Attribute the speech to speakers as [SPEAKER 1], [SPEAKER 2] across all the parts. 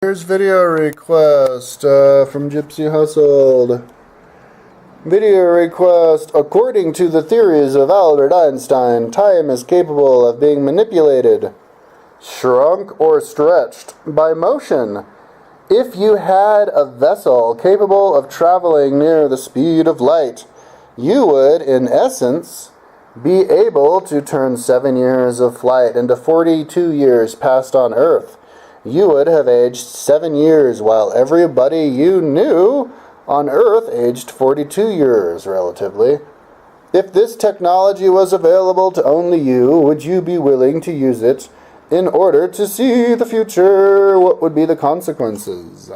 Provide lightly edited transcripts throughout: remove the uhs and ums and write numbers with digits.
[SPEAKER 1] Here's video request from Gypsy Hustled. Video request. According to the theories of Albert Einstein, time is capable of being manipulated, shrunk, or stretched by motion. If you had a vessel capable of traveling near the speed of light, you would, in essence, be able to turn 7 years of flight into 42 years passed on Earth. You would have aged 7 years, while everybody you knew on Earth aged 42 years, relatively. If this technology was available to only you, would you be willing to use it in order to see the future? What would be the consequences?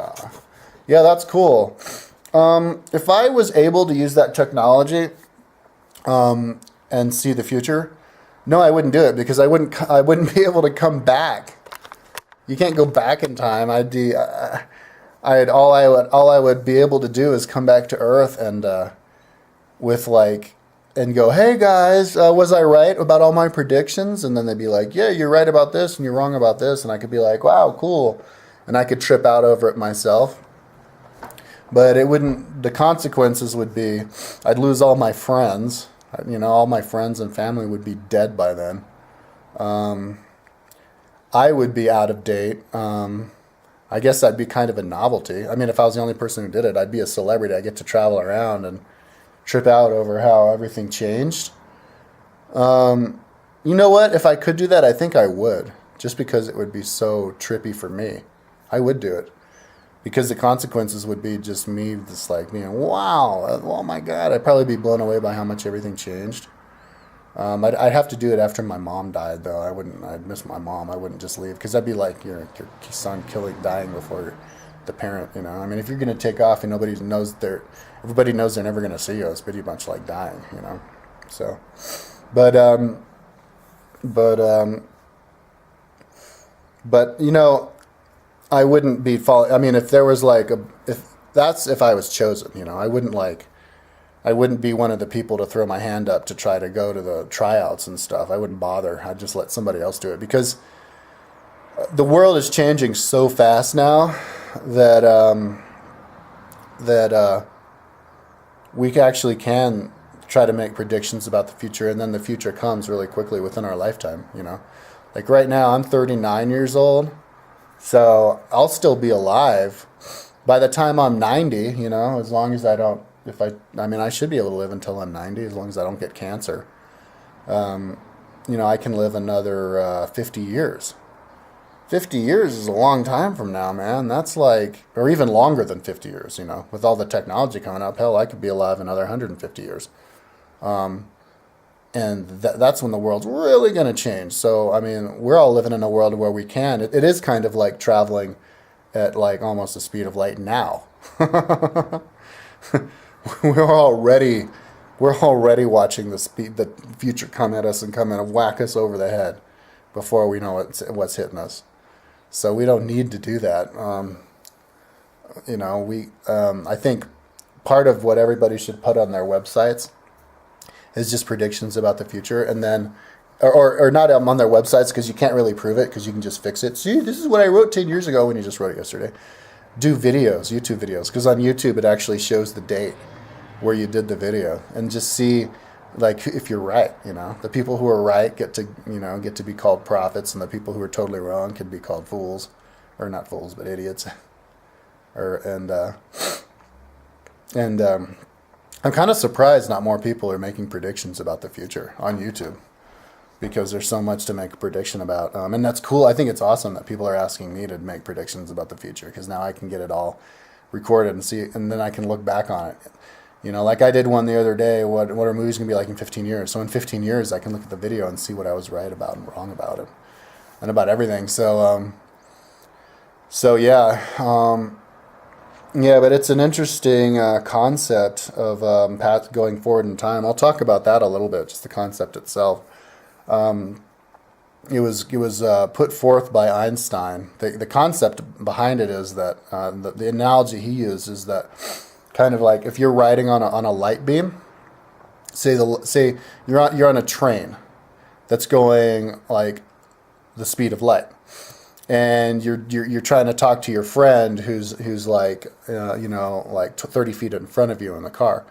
[SPEAKER 1] Yeah, that's cool. If I was able to use that technology and see the future, no, I wouldn't do it because I wouldn't be able to come back. You can't go back in time. All I would be able to do is come back to Earth and go, hey guys, was I right about all my predictions? And then they'd be like, yeah, you're right about this and you're wrong about this. And I could be like, wow, cool. And I could trip out over it myself. But it wouldn't. The consequences would be I'd lose all my friends. All my friends and family would be dead by then. I would be out of date. I guess I'd be kind of a novelty. I mean, if I was the only person who did it, I'd be a celebrity. I get to travel around and trip out over how everything changed. You know what? If I could do that, I think I would. Just because it would be so trippy for me. I would do it. Because the consequences would be just me just like being, wow, oh my God. I'd probably be blown away by how much everything changed. I'd have to do it after my mom died, though. I'd miss my mom. I wouldn't just leave, because that'd be like your son dying before the parent, I mean, if you're going to take off and everybody knows they're never going to see you, it's pretty much like dying, So, but I wouldn't be following. I mean, if there was if I was chosen, I wouldn't be one of the people to throw my hand up to try to go to the tryouts and stuff. I wouldn't bother. I'd just let somebody else do it, because the world is changing so fast now that we actually can try to make predictions about the future, and then the future comes really quickly within our lifetime. Like right now, I'm 39 years old, so I'll still be alive by the time I'm 90. As long as I don't. I should be able to live until I'm 90, as long as I don't get cancer. I can live another 50 years. 50 years is a long time from now, man. That's or even longer than 50 years, with all the technology coming up. Hell, I could be alive another 150 years. And that's when the world's really going to change. So, I mean, we're all living in a world where we can. It is kind of like traveling at almost the speed of light now. We're already watching the future come at us and come in and whack us over the head before we know what's hitting us. So we don't need to do that. I think part of what everybody should put on their websites is just predictions about the future, and then or not on their websites, because you can't really prove it, because you can just fix it. See, this is what I wrote 10 years ago when you just wrote it yesterday. Do videos, YouTube videos, because on YouTube it actually shows the date where you did the video, and just see if you're right. The people who are right get to be called prophets, and the people who are totally wrong can be called fools, or not fools but idiots. I'm kind of surprised not more people are making predictions about the future on YouTube, because there's so much to make a prediction about, and that's cool. I think it's awesome that people are asking me to make predictions about the future, because now I can get it all recorded and see, and then I can look back on it. Like I did one the other day, what are movies going to be like in 15 years? So in 15 years, I can look at the video and see what I was right about and wrong about it, and about everything. So yeah. Yeah, but it's an interesting concept of path going forward in time. I'll talk about that a little bit, just the concept itself. It was put forth by Einstein. The concept behind it is that the analogy he used is that kind of like if you're riding on a light beam. Say you're on a train that's going like the speed of light, and you're trying to talk to your friend who's like like 30 feet in front of you in the car,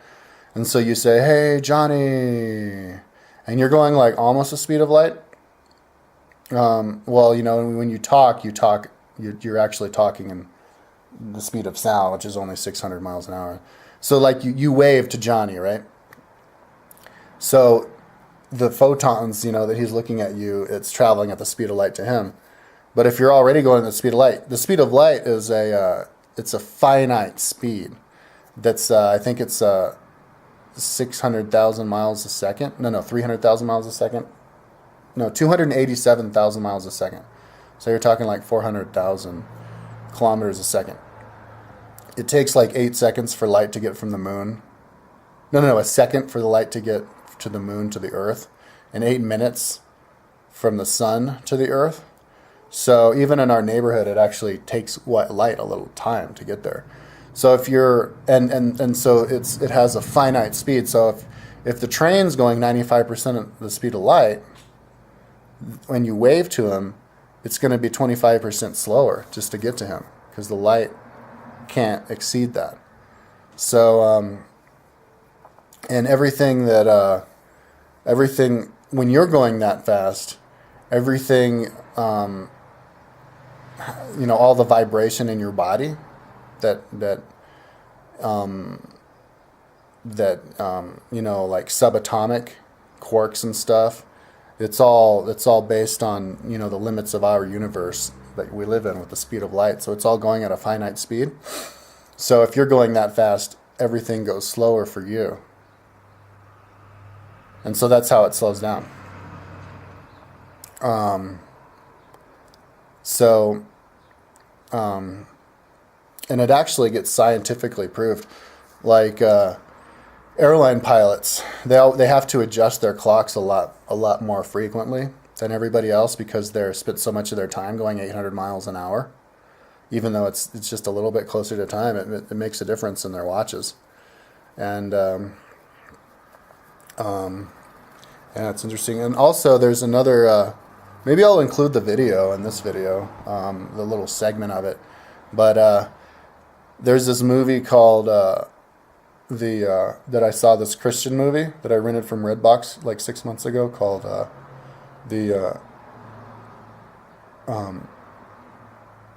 [SPEAKER 1] and so you say, "Hey, Johnny," and you're going like almost the speed of light. Well, when you talk, you're actually talking in the speed of sound, which is only 600 miles an hour. So like you wave to Johnny, right? So the photons, that he's looking at you, it's traveling at the speed of light to him. But if you're already going at the speed of light is it's a finite speed. That's I think it's 600,000 miles a second. No, 300,000 miles a second. No, 287,000 miles a second. So you're talking like 400,000 kilometers a second. It takes like 8 seconds for light to get from the moon. No, a second for the light to get to the moon to the Earth, and 8 minutes from the sun to the Earth. So even in our neighborhood, it actually takes light a little time to get there. So if you're and so it has a finite speed. So if the train's going 95% of the speed of light, when you wave to him, it's going to be 25% slower just to get to him because the light can't exceed that. So and everything when you're going that fast, everything all the vibration in your body that like subatomic quarks and stuff, it's all based on the limits of our universe that we live in with the speed of light. So it's all going at a finite speed. So if you're going that fast, everything goes slower for you. And so that's how it slows down. And it actually gets scientifically proved. Like airline pilots, they have to adjust their clocks a lot more frequently than everybody else because they spend so much of their time going 800 miles an hour. Even though it's just a little bit closer to time, it makes a difference in their watches. And yeah, it's interesting. And also, there's another. Maybe I'll include the video in this video, the little segment of it. But there's this movie called that I saw, this Christian movie that I rented from Redbox like 6 months ago called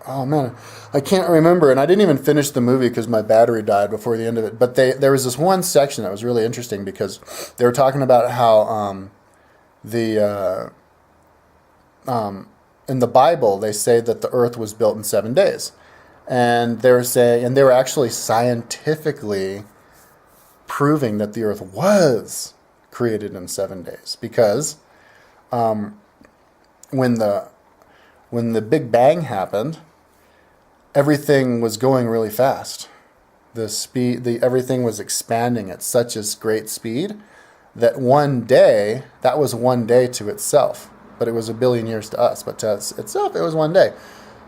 [SPEAKER 1] oh man, I can't remember, and I didn't even finish the movie because my battery died before the end of it. But there was this one section that was really interesting because they were talking about how in the Bible they say that the Earth was built in 7 days, and they were actually scientifically proving that the Earth was created in 7 days because when the Big Bang happened, everything was going really fast. Everything was expanding at such a great speed that that was 1 day to itself. But it was a billion years to us. But to itself, it was 1 day.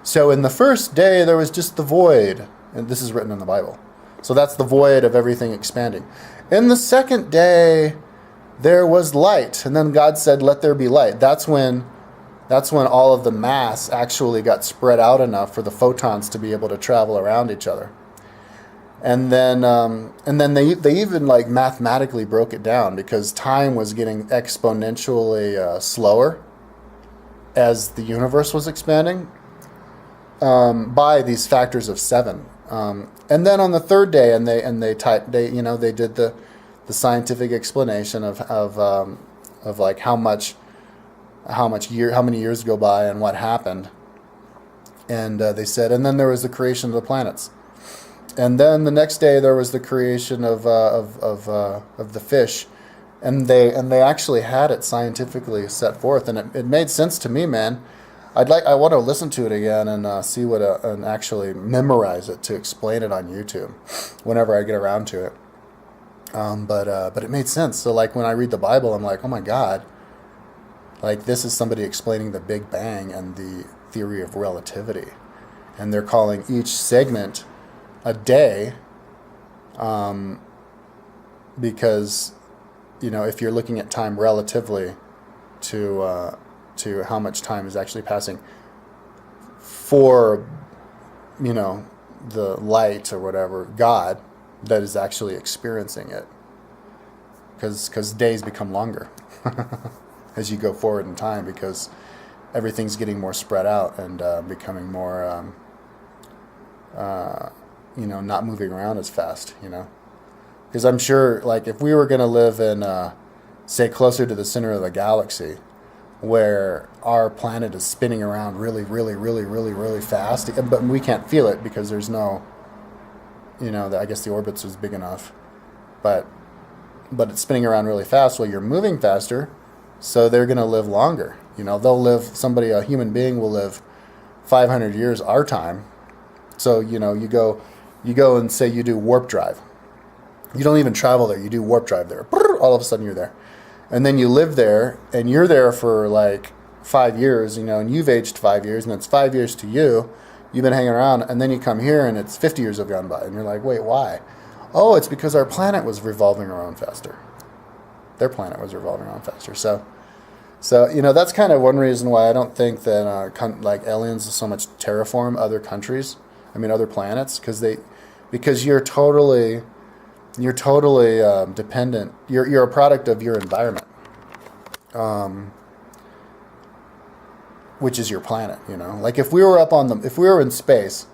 [SPEAKER 1] So in the first day, there was just the void. And this is written in the Bible. So that's the void of everything expanding. In the second day, there was light. And then God said, "Let there be light." That's when all of the mass actually got spread out enough for the photons to be able to travel around each other. And then they even like mathematically broke it down because time was getting exponentially slower as the universe was expanding by these factors of 7. And then on the third day, they did the scientific explanation of like how many years go by and what happened. And they said, and then there was the creation of the planets. And then the next day there was the creation of the fish, and they actually had it scientifically set forth, and it made sense to me, man. I want to listen to it again and see and actually memorize it to explain it on YouTube whenever I get around to it. But it made sense. So like when I read the Bible, I'm like, oh my God, like this is somebody explaining the Big Bang and the theory of relativity, and they're calling each segment a day, because if you're looking at time relatively to how much time is actually passing, for, the light or whatever, God, that is actually experiencing it. Because days become longer as you go forward in time, because everything's getting more spread out and becoming more, not moving around as fast, Because I'm sure, like, if we were going to live in, say, closer to the center of the galaxy, where our planet is spinning around really, really, really, really, really fast, but we can't feel it because there's no, I guess the orbits is big enough, but it's spinning around really fast. Well, you're moving faster, so they're going to live longer. They'll live, a human being will live 500 years our time. So, you go and say you do warp drive. You don't even travel there. You do warp drive there. All of a sudden you're there. And then you live there, and you're there for like 5 years, and you've aged 5 years, and it's 5 years to you. You've been hanging around, and then you come here, and it's 50 years have gone by, and you're like, wait, why? Oh, it's because our planet was revolving around faster. Their planet was revolving around faster. So that's kind of one reason why I don't think that like aliens so much terraform other countries. Other planets, because you're totally dependent. You're a product of your environment, which is your planet. Like if we were in space,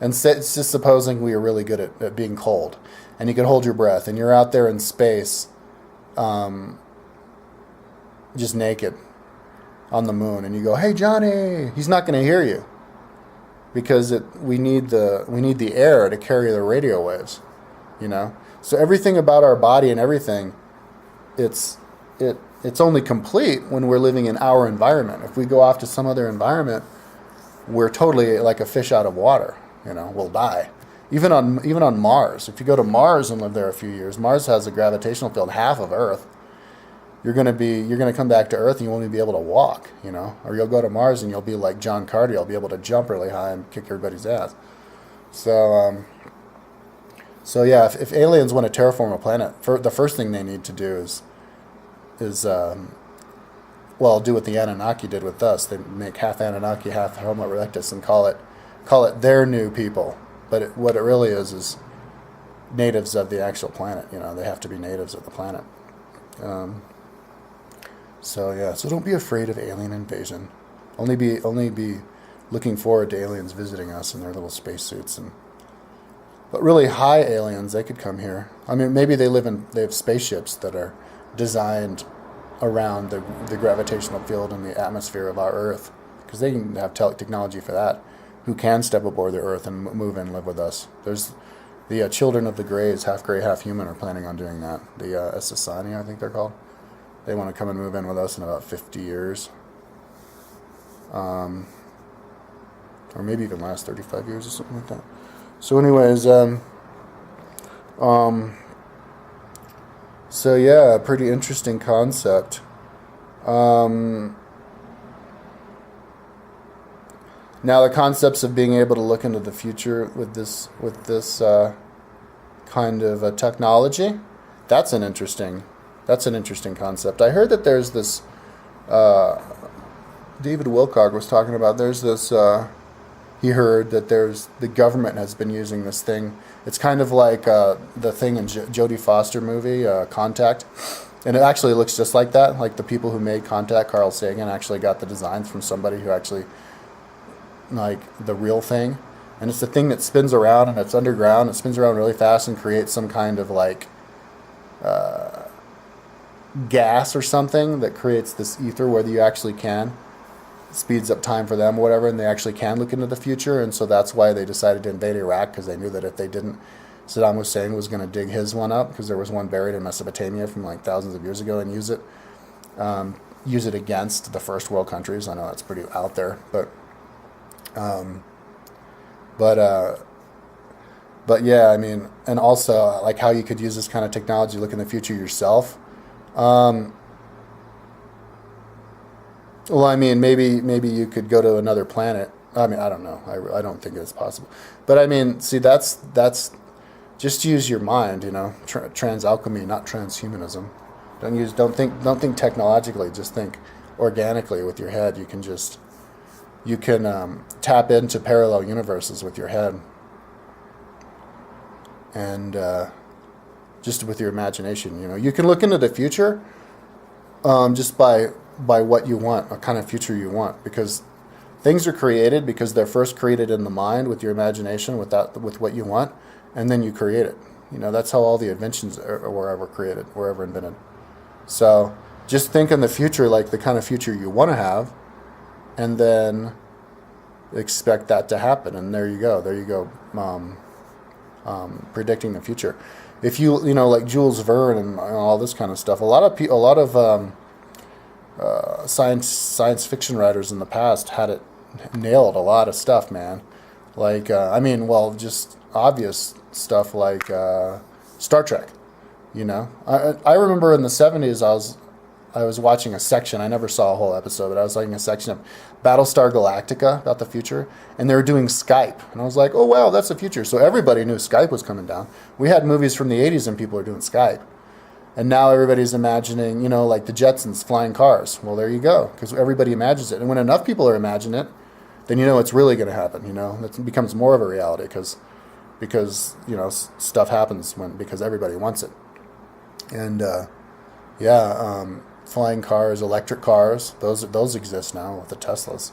[SPEAKER 1] and it's just supposing we were really good at being cold, and you could hold your breath, and you're out there in space, just naked, on the moon, and you go, "Hey, Johnny," he's not going to hear you, because we need the air to carry the radio waves, So everything about our body and everything, it's only complete when we're living in our environment. If we go off to some other environment, we're totally like a fish out of water. We'll die. Even on Mars, if you go to Mars and live there a few years, Mars has a gravitational field half of Earth. You're gonna come back to Earth and you won't even be able to walk. Or you'll go to Mars and you'll be like John Carter. You'll be able to jump really high and kick everybody's ass. So yeah, if aliens want to terraform a planet, the first thing they need to do is do what the Anunnaki did with us. They make half Anunnaki, half Homo erectus, and call it their new people. But what it really is natives of the actual planet. They have to be natives of the planet. So don't be afraid of alien invasion. Only be looking forward to aliens visiting us in their little spacesuits. But really high aliens, they could come here. Maybe they have spaceships that are designed around the gravitational field and the atmosphere of our Earth, because they can have technology for that, who can step aboard the Earth and move in and live with us. There's the Children of the Greys, half gray, half human, are planning on doing that. The Essassani, I think they're called. They want to come and move in with us in about 50 years. Or maybe even last 35 years or something like that. So anyways, pretty interesting concept. Now the concepts of being able to look into the future with this kind of technology, that's an interesting concept. I heard that there's this, David Wilcock was talking about, there's this, he heard that the government has been using this thing. It's kind of like the thing in Jodie Foster movie, Contact. And it actually looks just like that. Like the people who made Contact, Carl Sagan, actually got the designs from somebody who actually, like, the real thing. And it's the thing that spins around, and it's underground. It spins around really fast and creates some kind of, like, gas or something that creates this ether where you actually can. Speeds up time for them or whatever, and they actually can look into the future. And so that's why they decided to invade Iraq, because they knew that if they didn't, Saddam Hussein was going to dig his one up, because there was one buried in Mesopotamia from like thousands of years ago, and use it against the first world countries. I know that's pretty out there, but yeah, I mean, and also like how you could use this kind of technology, look in the future yourself. Well, I mean, maybe you could go to another planet. I mean, I don't know. I don't think it's possible. But I mean, see, that's just use your mind. Trans alchemy, not transhumanism. Don't think technologically. Just think organically with your head. You can just you can tap into parallel universes with your head, and just with your imagination. You can look into the future just by what you want, what kind of future you want, because things are created because they're first created in the mind with your imagination, with what you want, and then you create it. That's how all the inventions were ever created, were ever invented. So just think in the future like the kind of future you want to have, and then expect that to happen. And there you go. Predicting the future. If like Jules Verne and all this kind of stuff, a lot of science fiction writers in the past had it nailed, a lot of stuff, man. Like just obvious stuff like Star Trek. I remember in the 70s I was watching a section. I never saw a whole episode, but I was watching a section of Battlestar Galactica about the future, and they were doing Skype, and I was like, oh wow, that's the future. So everybody knew Skype was coming down. We had movies from the 80s and people are doing Skype, and now everybody's imagining, like the Jetsons flying cars. Well, there you go, because everybody imagines it, and when enough people are imagining it, then it's really going to happen. It becomes more of a reality because stuff happens because everybody wants it. And flying cars, electric cars, those exist now with the Teslas.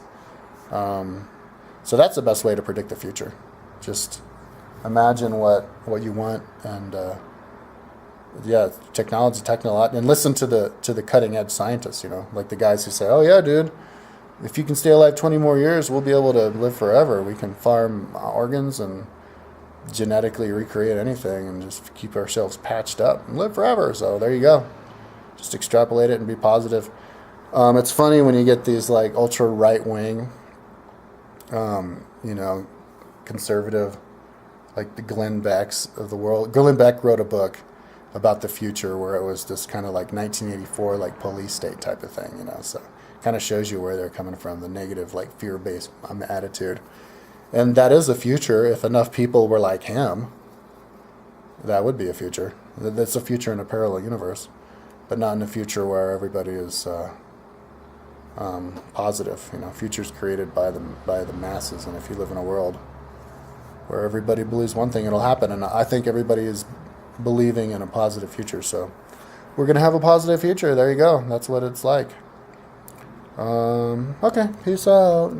[SPEAKER 1] So that's the best way to predict the future. Just imagine what you want, and technology, and listen to the cutting edge scientists. Like the guys who say, "Oh yeah, dude, if you can stay alive 20 more years, we'll be able to live forever. We can farm organs and genetically recreate anything and just keep ourselves patched up and live forever." So there you go. Just extrapolate it and be positive. It's funny when you get these like ultra right wing, conservative, like the Glenn Becks of the world. Glenn Beck wrote a book about the future where it was this kind of like 1984 like police state type of thing. So kind of shows you where they're coming from, the negative like fear-based attitude. And that is a future. If enough people were like him, that would be a future. That's a future in a parallel universe, but not in a future where everybody is positive. Future's created by the masses, and if you live in a world where everybody believes one thing, it'll happen. And I think everybody is believing in a positive future, so we're gonna have a positive future. There you go. That's what it's like. Okay, peace out.